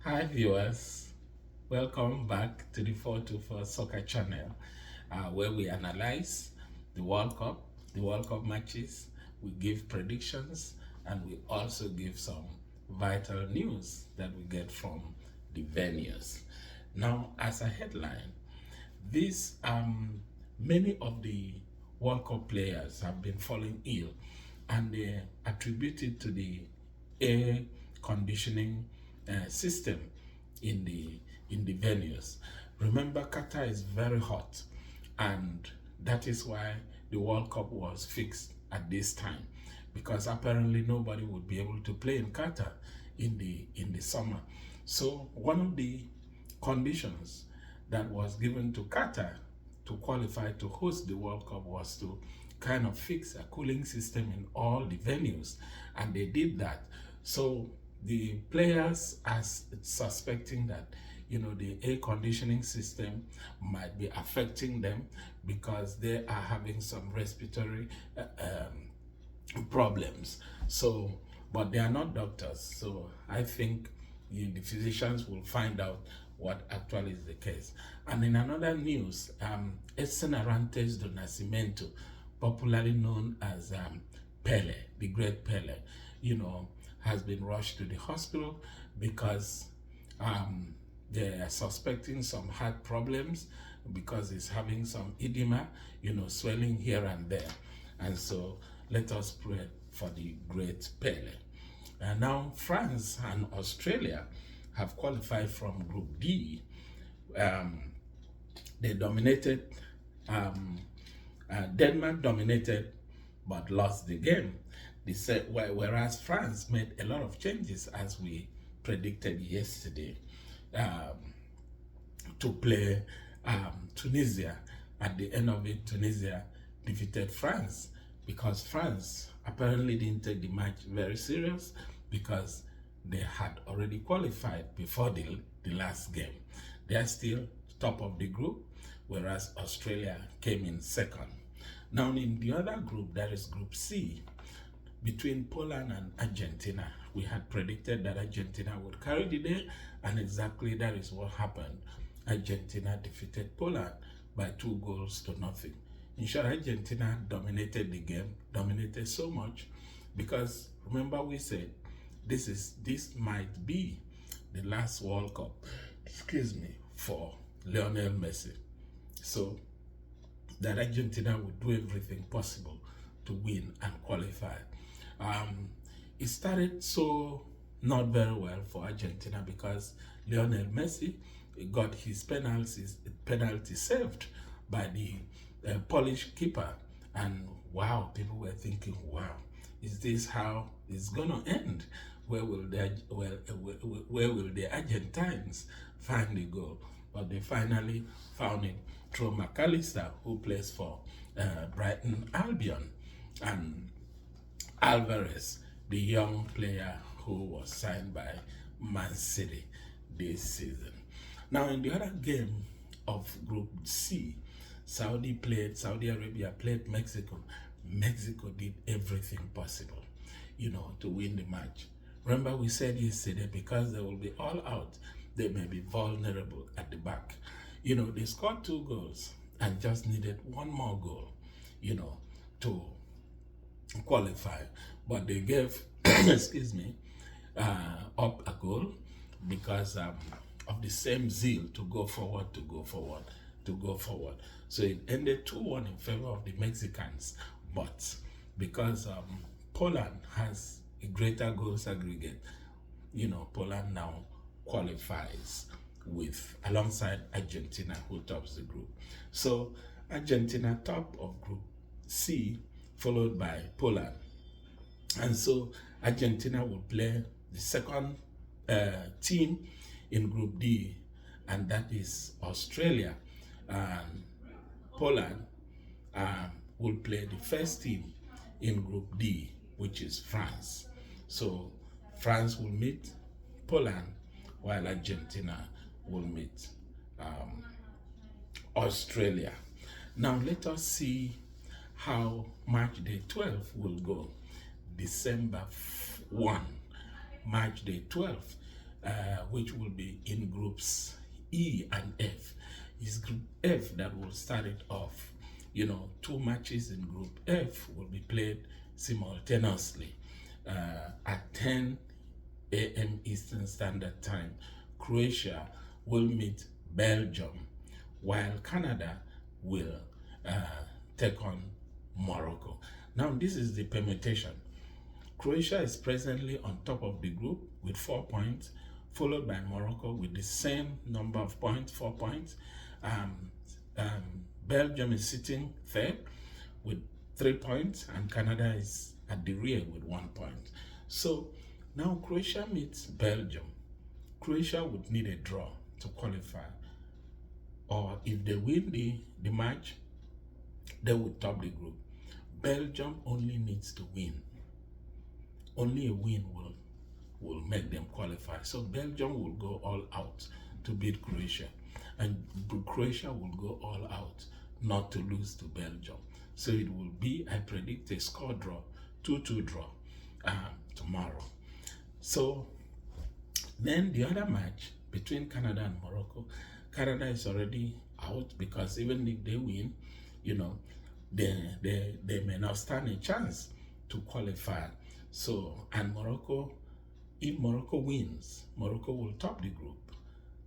Hi viewers, welcome back to the 424 Soccer channel where we analyze the World Cup, matches, we give predictions, and we also give some vital news that we get from the venues. Now, as a headline, this many of the World Cup players have been falling ill, and they attribute it to the air conditioning system in the venues. Remember, Qatar is very hot, and that is why the World Cup was fixed at this time, because apparently nobody would be able to play in Qatar in the summer. So one of the conditions that was given to Qatar to qualify to host the World Cup was to kind of fix a cooling system in all the venues, and they did that. So the players are suspecting that the air conditioning system might be affecting them because they are having some respiratory problems. So, but they are not doctors, so I think the physicians will find out what actually is the case. And in another news, Edson Arantes do Nascimento, popularly known as Pele, the great Pele, has been rushed to the hospital because they are suspecting some heart problems because he's having some edema, swelling here and there. And so let us pray for the great Pele. And now France and Australia have qualified from Group D. They dominated, Denmark dominated but lost the game. Whereas France made a lot of changes, as we predicted yesterday, to play Tunisia. At the end of it, Tunisia defeated France because France apparently didn't take the match very serious because they had already qualified before the last game. They are still top of the group, whereas Australia came in second. Now in the other group, that is Group C, between Poland and Argentina, we had predicted that Argentina would carry the day, and exactly that is what happened. Argentina defeated Poland by 2-0. In short, Argentina dominated the game, dominated so much, because remember we said this might be the last World Cup, for Lionel Messi. So that Argentina would do everything possible to win and qualify. It started so not very well for Argentina because Lionel Messi got his penalty saved by the Polish keeper, and wow, people were thinking, wow, is this how it's gonna end? Where will the Argentines find the goal? But they finally found it through McAllister, who plays for Brighton Albion, and Alvarez, the young player who was signed by Man City this season. Now in the other game of Group C, Saudi Arabia played Mexico. Mexico did everything possible, to win the match. Remember we said yesterday, because they will be all out, they may be vulnerable at the back. They scored 2 goals and just needed one more goal, to qualify. But they gave, up a goal because of the same zeal to go forward. So it ended 2-1 in favor of the Mexicans. But because Poland has a greater goals aggregate, Poland now qualifies alongside Argentina, who tops the group. So Argentina top of Group C, followed by Poland. And so Argentina will play the second team in Group D, and that is Australia. And Poland will play the first team in Group D, which is France. So France will meet Poland, while Argentina will meet Australia. Now let us see how match day 12 will go. December 1, match day 12. which will be in groups E and F. It's group F that will start it off. You know, 2 matches in group F will be played simultaneously at 10 a.m. Eastern Standard Time. Croatia will meet Belgium, while Canada will take on Morocco. Now, this is the permutation. Croatia is presently on top of the group with 4 points, followed by Morocco with the same number of points, 4 points. Belgium is sitting third with 3 points, and Canada is at the rear with 1 point. So now Croatia meets Belgium. Croatia would need a draw to qualify, or if they win the match, they would top the group. Belgium only needs to win. Only a win will make them qualify. So Belgium will go all out to beat Croatia, and Croatia will go all out not to lose to Belgium. So it will be, I predict, a score draw, 2-2 draw tomorrow. So then the other match between Canada and Morocco, Canada is already out because even if they win, you know, they may not stand a chance to qualify. So, and Morocco, if Morocco wins, Morocco will top the group.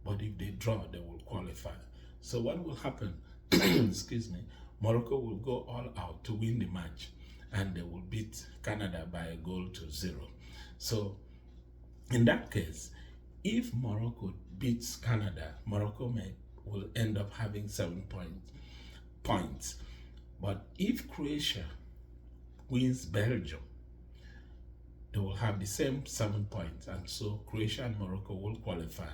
But if they draw, they will qualify. So what will happen? Excuse me. Morocco will go all out to win the match, and they will beat Canada by a goal to 0. So in that case, if Morocco beats Canada, Morocco will end up having 7 points. But if Croatia wins Belgium, they will have the same 7 points, and so Croatia and Morocco will qualify.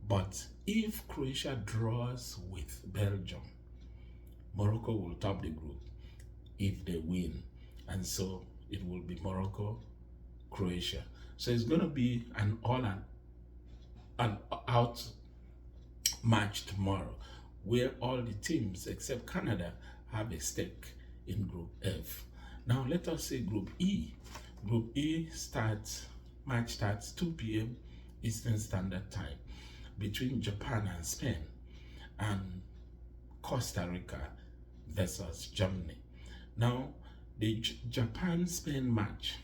But if Croatia draws with Belgium, Morocco will top the group if they win, and so it will be Morocco, Croatia. So it's going to be an all-out match tomorrow, where all the teams except Canada have a stake in Group F. Now let us see Group E. Group E match starts 2 p.m. Eastern Standard Time between Japan and Spain, and Costa Rica versus Germany. Now, the Japan-Spain match,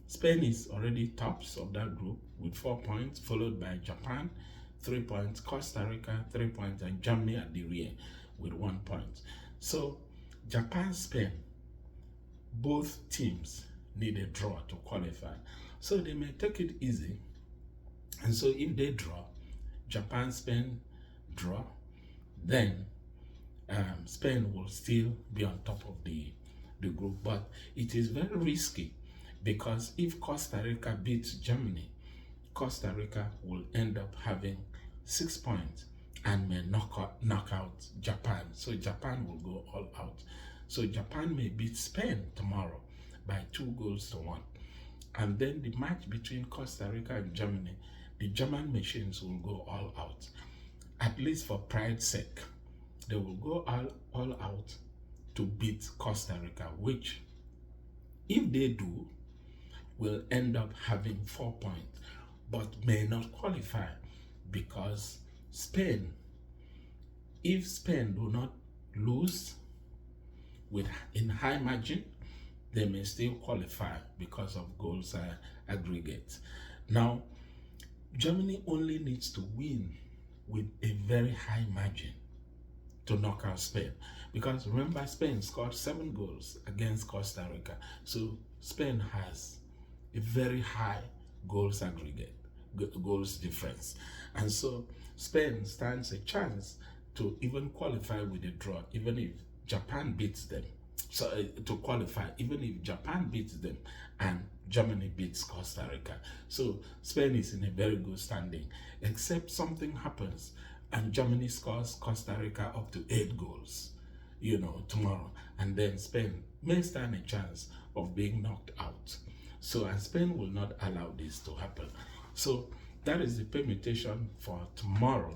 Spain is already tops of that group with 4 points, followed by Japan, 3 points, Costa Rica, 3 points, and Germany at the rear with 1 point. So, Japan-Spain, both teams need a draw to qualify. So they may take it easy. And so if they draw, Japan-Spain draw, then Spain will still be on top of the group. But it is very risky, because if Costa Rica beats Germany, Costa Rica will end up having 6 points and may knock out Japan. So Japan will go all out. So Japan may beat Spain tomorrow by 2-1. And then the match between Costa Rica and Germany, the German machines will go all out. At least for pride's sake, they will go all out to beat Costa Rica, which, if they do, will end up having 4 points, but may not qualify, because Spain, if Spain do not lose in high margin, they may still qualify because of goals aggregate. Now, Germany only needs to win with a very high margin to knock out Spain, because remember, Spain scored 7 goals against Costa Rica. So Spain has a very high goals aggregate, goals difference. And so Spain stands a chance to even qualify with a draw, even if Japan beats them. So to qualify, even if Japan beats them and Germany beats Costa Rica. So Spain is in a very good standing, except something happens and Germany scores Costa Rica up to 8 goals, tomorrow. And then Spain may stand a chance of being knocked out. So, and Spain will not allow this to happen. So that is the permutation for tomorrow.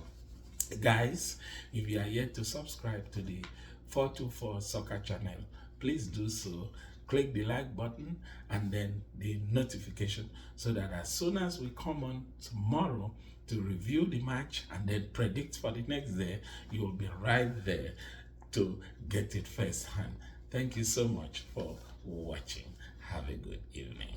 Guys, if you are yet to subscribe to the 424 Soccer channel, please do so. click the like button and then the notification, so that as soon as we come on tomorrow to review the match and then predict for the next day, you will be right there to get it firsthand. Thank you so much for watching. Have a good evening.